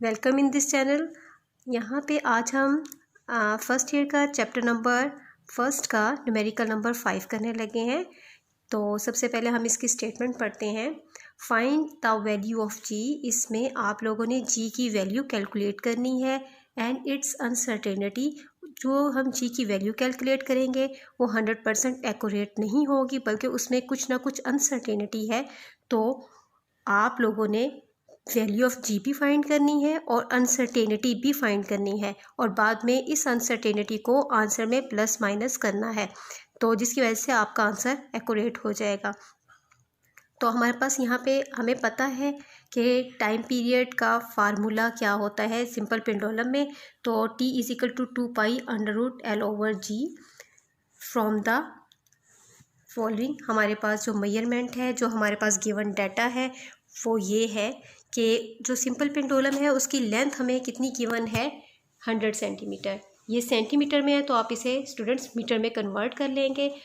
Welcome in this channel. यहाँ पे आज हम फर्स्ट ईयर का चैप्टर नंबर फर्स्ट का न्यूमेरिकल नंबर 5 करने लगे हैं। तो सबसे पहले हम इसकी स्टेटमेंट पढ़ते हैं। फाइंड द वैल्यू ऑफ जी। इसमें आप लोगों ने जी की वैल्यू कैलकुलेट करनी है एंड इट्स अनसर्टेनिटी। जो हम जी की वैल्यू कैलकुलेट करेंगे वो 100% एक्यूरेट नहीं होगी, बल्कि उसमें कुछ ना कुछ अनसर्टेनिटी है। तो आप लोगों ने वैल्यू ऑफ जी भी फाइंड करनी है और अनसर्टेनिटी भी फाइंड करनी है, और बाद में इस अनसर्टेनिटी को आंसर में प्लस माइनस करना है, तो जिसकी वजह से आपका आंसर एक्यूरेट हो जाएगा। तो हमारे पास यहाँ पे हमें पता है कि टाइम पीरियड का फार्मूला क्या होता है सिंपल पेंडुलम में। तो T = 2π√L/G from the following. हमारे पास जो मेजरमेंट है, जो हमारे पास गिवन डाटा है, वो ये है कि जो सिंपल पेंडुलम है उसकी लेंथ हमें कितनी गिवन है, 100 सेंटीमीटर। ये सेंटीमीटर में है तो आप इसे स्टूडेंट्स मीटर में कन्वर्ट कर लेंगे।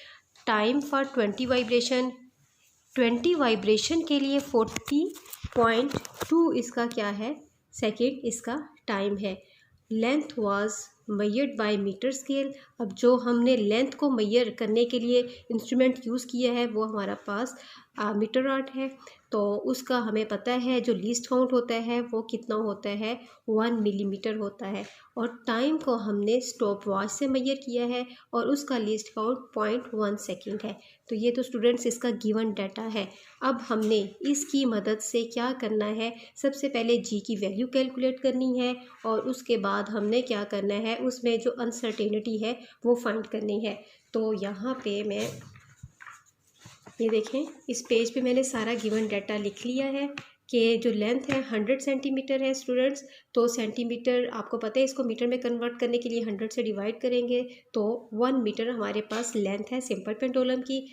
टाइम फॉर 20 वाइब्रेशन, 20 वाइब्रेशन के लिए 40.2 इसका क्या है, सेकेंड इसका टाइम है। Length was measured by metre scale. अब जो हमने लेंथ को मेजर करने के लिए इंस्ट्रूमेंट यूज़ किया है वो हमारा पास मीटर रॉड है। तो उसका हमें पता है जो लीस्ट काउंट होता है वो कितना होता है, 1 मिलीमीटर होता है। और टाइम को हमने स्टॉप वॉच से मेजर किया है और उसका लीस्ट काउंट 0.1 सेकेंड है। तो ये तो स्टूडेंट्स इसका गिवन डाटा है। अब हमने इसकी मदद से क्या करना है, सबसे पहले जी की वैल्यू कैलकुलेट करनी है और उसके बाद हमने क्या करना है, उसमें जो अनसर्टेनिटी है वो फाइंड करनी है। तो यहाँ पे मैं ये देखें, इस पेज पे मैंने सारा गिवन डाटा लिख लिया है कि जो लेंथ है 100 सेंटीमीटर है स्टूडेंट्स। तो सेंटीमीटर आपको पता है, इसको मीटर में कन्वर्ट करने के लिए 100 से डिवाइड करेंगे तो 1 मीटर हमारे पास लेंथ है सिंपल पेंडुलम की।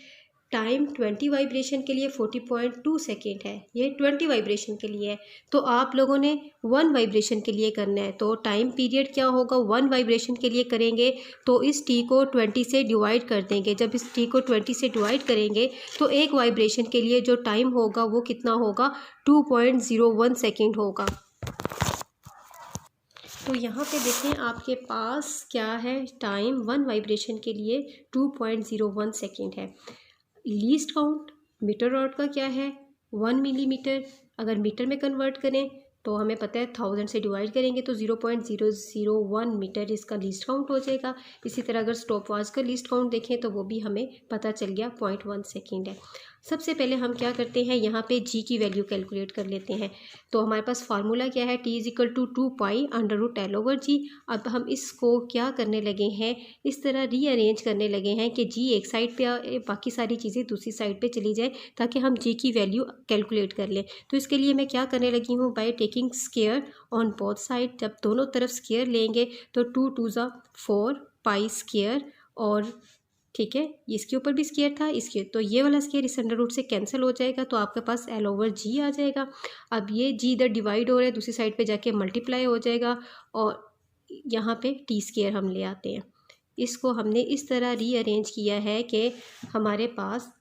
टाइम 20 वाइब्रेशन के लिए 40.2 सेकेंड है, ये 20 वाइब्रेशन के लिए है। तो आप लोगों ने 1 वाइब्रेशन के लिए करना है, तो टाइम पीरियड क्या होगा, 1 वाइब्रेशन के लिए करेंगे तो इस टी को 20 से डिवाइड कर देंगे। जब इस टी को 20 से डिवाइड करेंगे तो एक वाइब्रेशन के लिए जो टाइम होगा वो कितना होगा, 2.01 सेकेंड होगा। तो यहाँ पे देखें आपके पास क्या है, टाइम 1 वाइब्रेशन के लिए 2.01 सेकेंड है। लीस्ट काउंट मीटर रॉड का क्या है, 1 मिलीमीटर। अगर मीटर में कन्वर्ट करें तो हमें पता है 1000 से डिवाइड करेंगे तो 0.001 मीटर इसका लीस्ट काउंट हो जाएगा। इसी तरह अगर स्टॉप वॉच का लीस्ट काउंट देखें तो वो भी हमें पता चल गया, 0.1 सेकेंड है। सबसे पहले हम क्या करते हैं, यहाँ पे जी की वैल्यू कैलकुलेट कर लेते हैं। तो हमारे पास फार्मूला क्या है, T = 2π√L/G। अब हम इसको क्या करने लगे हैं, इस तरह रीअरेंज करने लगे हैं कि जी एक साइड पे, बाकी सारी चीज़ें दूसरी साइड पे चली जाए ताकि हम जी की वैल्यू कैलकुलेट कर लें। तो इसके लिए मैं क्या करने लगी हूँ, by taking square on both side. जब दोनों तरफ स्क्वायर लेंगे तो 2 2 ज़ा 4 पाई स्क्वायर, और ठीक है इसके ऊपर भी स्क्वायर था, इसके तो ये वाला स्क्वायर इस अंडर रूट से कैंसिल हो जाएगा तो आपके पास L/G आ जाएगा। अब ये जी इधर डिवाइड हो रहा है, दूसरी साइड पे जाके मल्टीप्लाई हो जाएगा और यहाँ पे टी स्क्वायर हम ले आते हैं। इसको हमने इस तरह रीअरेंज किया है कि हमारे पास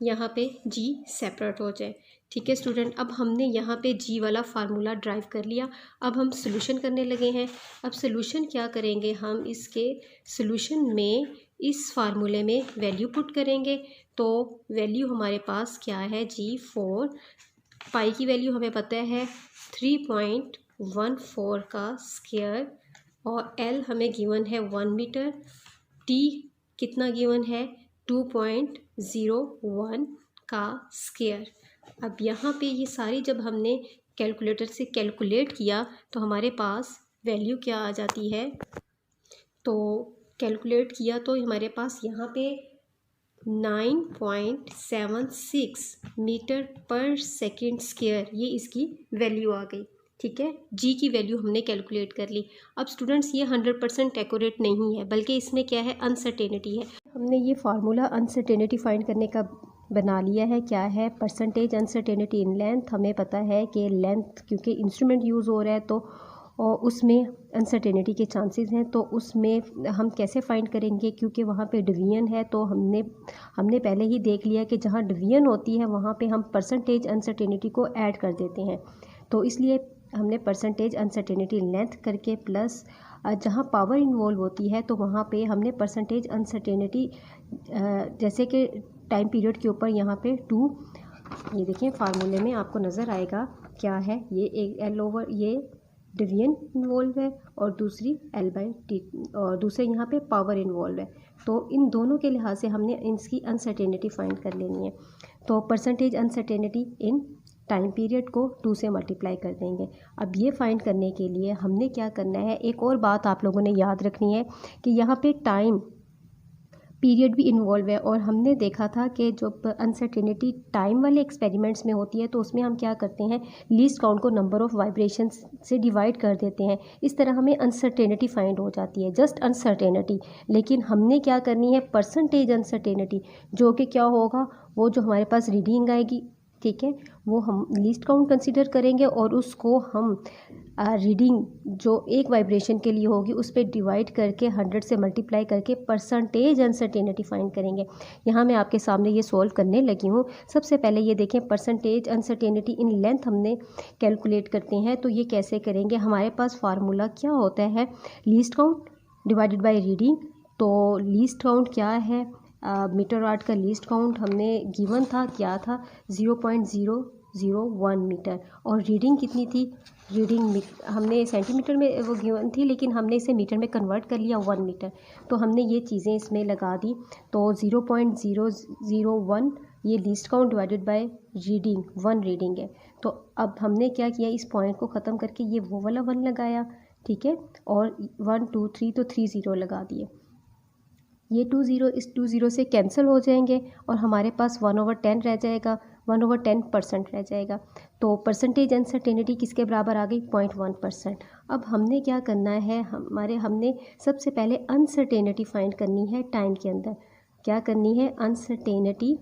यहाँ पे जी सेपरेट हो जाए। ठीक है स्टूडेंट, अब हमने यहाँ पे जी वाला फार्मूला ड्राइव कर लिया। अब हम सोल्यूशन करने लगे हैं। अब सोल्यूशन क्या करेंगे, हम इसके सोल्यूशन में इस फार्मूले में वैल्यू पुट करेंगे। तो वैल्यू हमारे पास क्या है, जी 4 पाई की वैल्यू हमें पता है 3.14 का स्क्वायर, और एल हमें गिवन है 1 मीटर, टी कितना गिवन है 2.01 का स्क्वायर। अब यहाँ पे ये सारी जब हमने कैलकुलेटर से कैलकुलेट किया तो हमारे पास वैल्यू क्या आ जाती है, तो कैलकुलेट किया तो हमारे पास यहाँ पे 9.76 मीटर पर सेकेंड स्क्वायर, ये इसकी वैल्यू आ गई। ठीक है, जी की वैल्यू हमने कैलकुलेट कर ली। अब स्टूडेंट्स ये 100% एक्यूरेट नहीं है, बल्कि इसमें क्या है, अनसर्टेनिटी है। हमने ये फार्मूला अनसर्टेनिटी फाइंड करने का बना लिया है। क्या है, परसेंटेज अनसर्टेनिटी इन लेंथ। हमें पता है कि लेंथ क्योंकि इंस्ट्रूमेंट यूज़ हो रहा है तो और उसमें अनसर्टेनिटी के चांसेस हैं, तो उसमें हम कैसे फाइंड करेंगे, क्योंकि वहाँ पे डिवीजन है। तो हमने पहले ही देख लिया कि जहाँ डिवीजन होती है वहाँ पे हम परसेंटेज अनसर्टेनिटी को ऐड कर देते हैं। तो इसलिए हमने परसेंटेज अनसर्टेनिटी लेंथ करके प्लस जहाँ पावर इन्वॉल्व होती है तो वहाँ पे हमने परसेंटेज अनसर्टेनिटी जैसे कि टाइम पीरियड के ऊपर यहाँ पे 2, ये देखिए फार्मूले में आपको नज़र आएगा क्या है, ये एक L/, ये डिवीजन इन्वॉल्व है और दूसरी L/T और दूसरे यहाँ पे पावर इन्वॉल्व है। तो इन दोनों के लिहाज से हमने इसकी अनसर्टेनिटी फाइंड कर लेनी है। तो percentage uncertainty in time period को 2 से मल्टीप्लाई कर देंगे। अब ये फाइंड करने के लिए हमने क्या करना है, एक और बात आप लोगों ने याद रखनी है कि यहाँ पे टाइम पीरियड भी इन्वॉल्व है और हमने देखा था कि जब अनसर्टेनिटी टाइम वाले एक्सपेरिमेंट्स में होती है तो उसमें हम क्या करते हैं, लीस्ट काउंट को नंबर ऑफ़ वाइब्रेशंस से डिवाइड कर देते हैं। इस तरह हमें अनसर्टेनिटी फाइंड हो जाती है, जस्ट अनसर्टेनिटी। लेकिन हमने क्या करनी है, परसेंटेज अनसर्टेनिटी, जो कि क्या होगा, वो जो हमारे पास रीडिंग आएगी, ठीक है, वो हम लीस्ट काउंट कंसीडर करेंगे और उसको हम रीडिंग जो एक वाइब्रेशन के लिए होगी उस पर डिवाइड करके 100 से मल्टीप्लाई करके परसेंटेज अनसर्टेनिटी फाइंड करेंगे। यहाँ मैं आपके सामने ये सॉल्व करने लगी हूँ। सबसे पहले ये देखें, परसेंटेज अनसर्टेनिटी इन लेंथ हमने कैलकुलेट करते हैं। तो ये कैसे करेंगे, हमारे पास फार्मूला क्या होता है, least count divided by reading. तो लीस्ट काउंट क्या है, मीटर वाट का लीस्ट काउंट हमें गिवन था, क्या था, 0.001 मीटर। और रीडिंग कितनी थी, रीडिंग हमने सेंटीमीटर में वो गिवन थी लेकिन हमने इसे मीटर में कन्वर्ट कर लिया 1 मीटर। तो हमने ये चीज़ें इसमें लगा दी। तो 0.001 ये least count divided by reading, 1 reading है। तो अब हमने क्या किया, इस पॉइंट को ख़त्म करके ये वो वाला 1 लगाया, ठीक है, और 1 2 3 तो 3 0 लगा दिए। ये 2 0 इस 2 0 से कैंसिल हो जाएंगे और हमारे पास 1/10 रह जाएगा, 1/10% रह जाएगा। तो परसेंटेज अनसर्टेनिटी किसके बराबर आ गई, 0.1%। अब हमने क्या करना है, हमने सबसे पहले अनसर्टेनिटी फाइंड करनी है टाइम के अंदर। क्या करनी है, अनसर्टेनिटी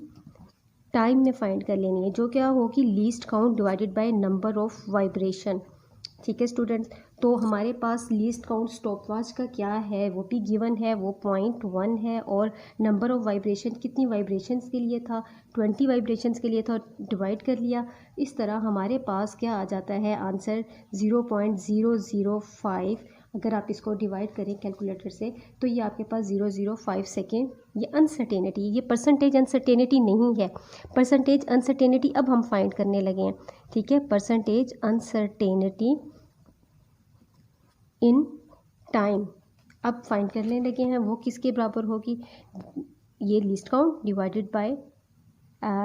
टाइम में फाइंड कर लेनी है, जो क्या होगी, least count divided by number of vibration. ठीक है स्टूडेंट्स, तो हमारे पास लीस्ट काउंट स्टॉपवॉच का क्या है, वो भी गिवन है, वो 0.1 है। और नंबर ऑफ़ वाइब्रेशन कितनी वाइब्रेशंस के लिए था, 20 वाइब्रेशंस के लिए था, डिवाइड कर लिया। इस तरह हमारे पास क्या आ जाता है आंसर, 0.005। अगर आप इसको डिवाइड करें कैलकुलेटर से तो ये आपके पास 0.05 सेकेंड। ये अनसर्टेनिटी, ये परसेंटेज अनसर्टेनिटी नहीं है। परसेंटेज अनसर्टेनिटी अब हम फाइंड करने लगे हैं, ठीक है। परसेंटेज अनसर्टेनिटी इन टाइम अब फाइंड करने लगे हैं, वो किसके बराबर होगी, ये least count divided by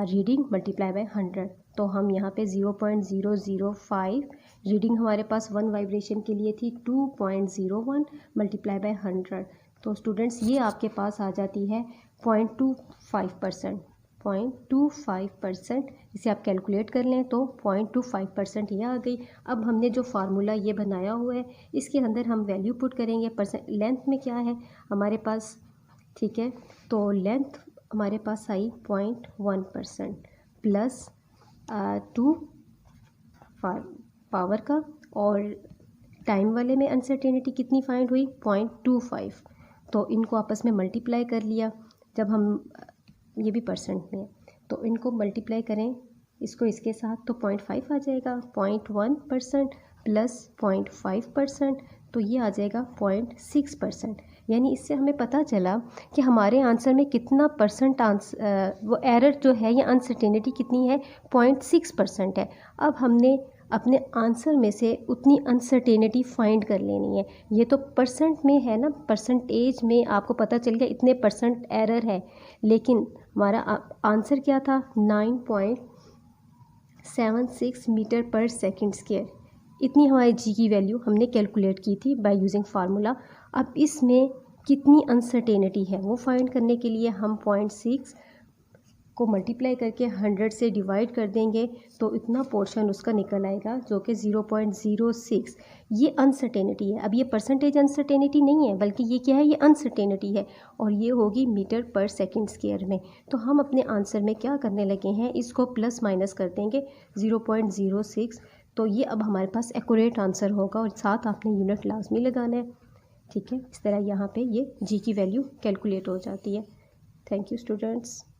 reading multiply by 100। तो हम यहाँ पे 0.005, रीडिंग हमारे पास 1 वाइब्रेशन के लिए थी 2.01 मल्टीप्लाई बाय 100। तो स्टूडेंट्स ये आपके पास आ जाती है 0.25%, 0.25%। इसे आप कैलकुलेट कर लें तो 0.25% ये आ गई। अब हमने जो फार्मूला ये बनाया हुआ है इसके अंदर हम वैल्यू पुट करेंगे। लेंथ में क्या है हमारे पास, ठीक है, तो लेंथ हमारे पास आई 0.1% प्लस 2 पावर का, और टाइम वाले में अनसर्टेनिटी कितनी फाइंड हुई, 0.25। तो इनको आपस में मल्टीप्लाई कर लिया। जब हम, ये भी परसेंट में है, तो इनको मल्टीप्लाई करें इसको इसके साथ तो 0.5 आ जाएगा। 0.1% प्लस 0.5%, तो ये आ जाएगा 0.6%। यानी इससे हमें पता चला कि हमारे आंसर में कितना परसेंट वो एरर जो है या अनसर्टेनिटी कितनी है, 0.6% है। अब हमने अपने आंसर में से उतनी अनसर्टेनिटी फाइंड कर लेनी है। ये तो परसेंट में है ना, परसेंटेज में आपको पता चल गया इतने परसेंट एरर है, लेकिन हमारा आंसर क्या था, 9.76 मीटर पर सेकंड स्क्वायर। इतनी हमारी जी की वैल्यू हमने कैलकुलेट की थी बाय यूजिंग फार्मूला। अब इसमें कितनी अनसर्टेनिटी है वो फाइंड करने के लिए हम 0.6 को मल्टीप्लाई करके 100 से डिवाइड कर देंगे, तो इतना पोर्शन उसका निकल आएगा जो कि 0.06। ये अनसर्टेनिटी है। अब ये परसेंटेज अनसर्टेनिटी नहीं है, बल्कि ये क्या है, ये अनसर्टेनिटी है, और ये होगी मीटर पर सेकंड स्क्वायर में। तो हम अपने आंसर में क्या करने लगे हैं, इसको प्लस माइनस कर देंगे 0.06। तो ये अब हमारे पास एक्यूरेट आंसर होगा, और साथ आपने यूनिट लाजमी लगाना है, ठीक है। इस तरह यहाँ पे ये जी की वैल्यू कैलकुलेट हो जाती है। Thank you students.